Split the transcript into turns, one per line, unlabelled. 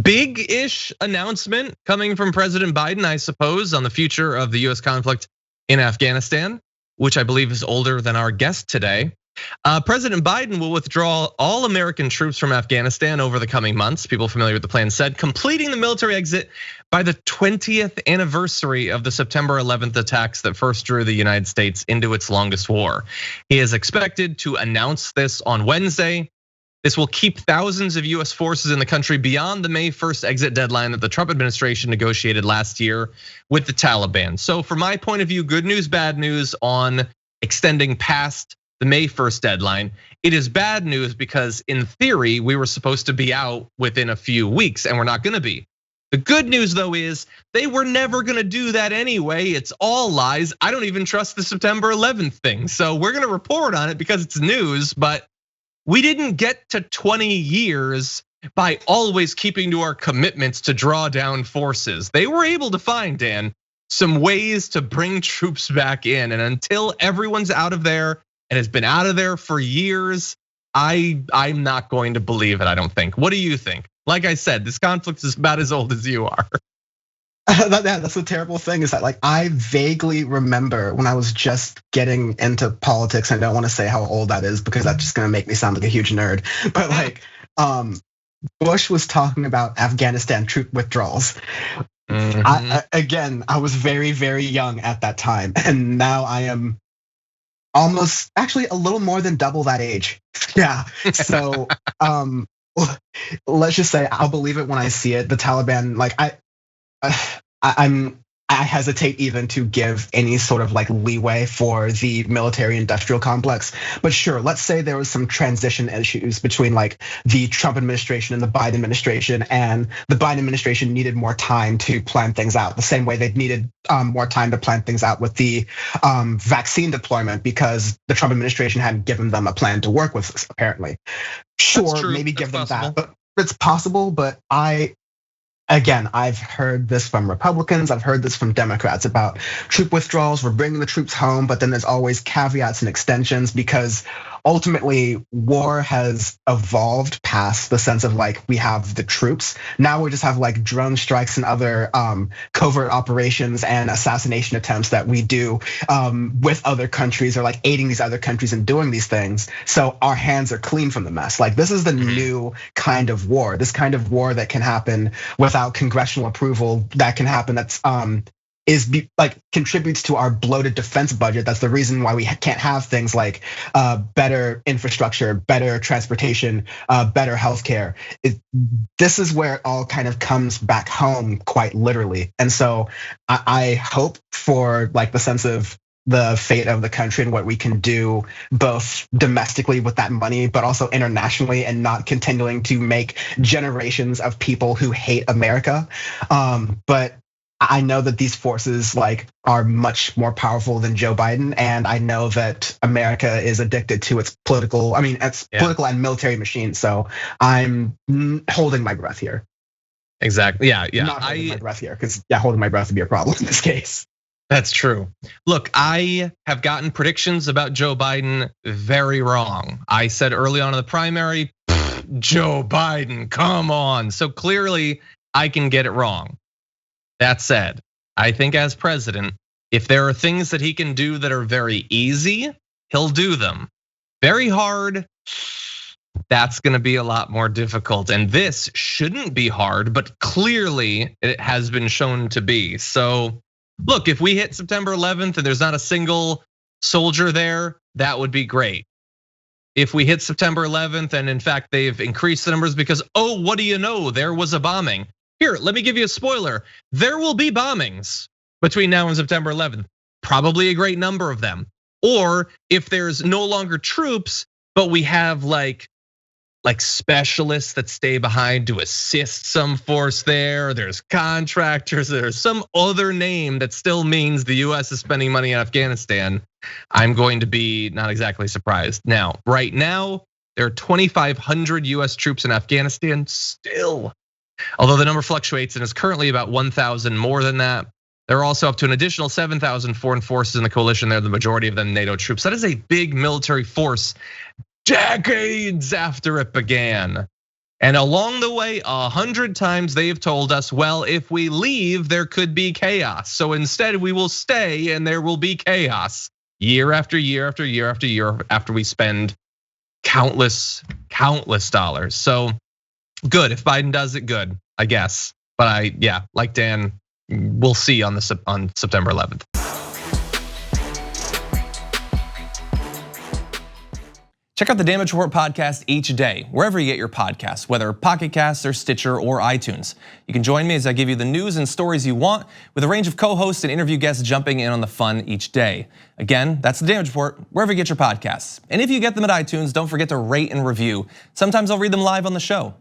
big-ish announcement coming from President Biden, I suppose, on the future of the US conflict in Afghanistan, which I believe is older than our guest today. President Biden will withdraw all American troops from Afghanistan over the coming months. People familiar with the plan said, completing the military exit by the 20th anniversary of the September 11th attacks that first drew the United States into its longest war. He is expected to announce this on Wednesday. This will keep thousands of US forces in the country beyond the May 1st exit deadline that the Trump administration negotiated last year with the Taliban. So from my point of view, good news, bad news on extending past the May 1st deadline. It is bad news because in theory, we were supposed to be out within a few weeks and we're not gonna be. The good news though is they were never gonna do that anyway. It's all lies. I don't even trust the September 11th thing. So we're gonna report on it because it's news, but we didn't get to 20 years by always keeping to our commitments to draw down forces. They were able to find, Dan, some ways to bring troops back in. And until everyone's out of there and has been out of there for years, I'm not going to believe it, I don't think. What do you think? Like I said, this conflict is about as old as you are.
That's the terrible thing is that like I vaguely remember when I was just getting into politics. And I don't want to say how old that is because that's just gonna make me sound like a huge nerd. But like Bush was talking about Afghanistan troop withdrawals. I was very, very young at that time. And now I am almost actually a little more than double that age. Yeah. So let's just say I'll believe it when I see it. The Taliban, like I hesitate even to give any sort of like leeway for the military industrial complex. But sure, let's say there was some transition issues between like the Trump administration and the Biden administration, and the Biden administration needed more time to plan things out the same way they needed more time to plan things out with the vaccine deployment because the Trump administration hadn't given them a plan to work with apparently. Sure, maybe give them that, but it's possible. But Again, I've heard this from Republicans, I've heard this from Democrats about troop withdrawals, we're bringing the troops home, but then there's always caveats and extensions because ultimately war has evolved past the sense of like we have the troops. Now we just have like drone strikes and other covert operations and assassination attempts that we do with other countries or like aiding these other countries in doing these things. So our hands are clean from the mess. Like this is the new kind of war. This kind of war that can happen without congressional approval, that can happen that's contributes to our bloated defense budget. That's the reason why we can't have things like better infrastructure, better transportation, better healthcare. This is where it all kind of comes back home quite literally. And so I hope for like the sense of the fate of the country and what we can do both domestically with that money, but also internationally and not continuing to make generations of people who hate America. But I know that these forces like are much more powerful than Joe Biden, and I know that America is addicted to its political, political and military machine. So I'm holding my breath here.
Exactly. Yeah.
Not holding my breath here because holding my breath would be a problem in this case.
That's true. Look, I have gotten predictions about Joe Biden very wrong. I said early on in the primary, Joe Biden, come on. So clearly I can get it wrong. That said, I think as president, if there are things that he can do that are very easy, he'll do them. Very hard, that's gonna be a lot more difficult. And this shouldn't be hard, but clearly it has been shown to be. So look, if we hit September 11th and there's not a single soldier there, that would be great. If we hit September 11th and in fact they've increased the numbers because, oh, what do you know, there was a bombing. Here, let me give you a spoiler. There will be bombings between now and September 11th, probably a great number of them. Or if there's no longer troops, but we have like specialists that stay behind to assist some force there. There's contractors, there's some other name that still means the US is spending money in Afghanistan. I'm going to be not exactly surprised. Now, right now, there are 2,500 US troops in Afghanistan still. Although the number fluctuates and is currently about 1,000 more than that. They're also up to an additional 7,000 foreign forces in the coalition there, the majority of them NATO troops. That is a big military force decades after it began. And along the way, 100 times they've told us, well, if we leave, there could be chaos. So instead we will stay and there will be chaos year after year after year after year after we spend countless dollars. So good, if Biden does it, good, I guess. But yeah, like Dan, we'll see on September 11th.
Check out the Damage Report podcast each day, wherever you get your podcasts, whether Pocket Casts or Stitcher or iTunes. You can join me as I give you the news and stories you want, with a range of co-hosts and interview guests jumping in on the fun each day. Again, that's the Damage Report, wherever you get your podcasts. And if you get them at iTunes, don't forget to rate and review. Sometimes I'll read them live on the show.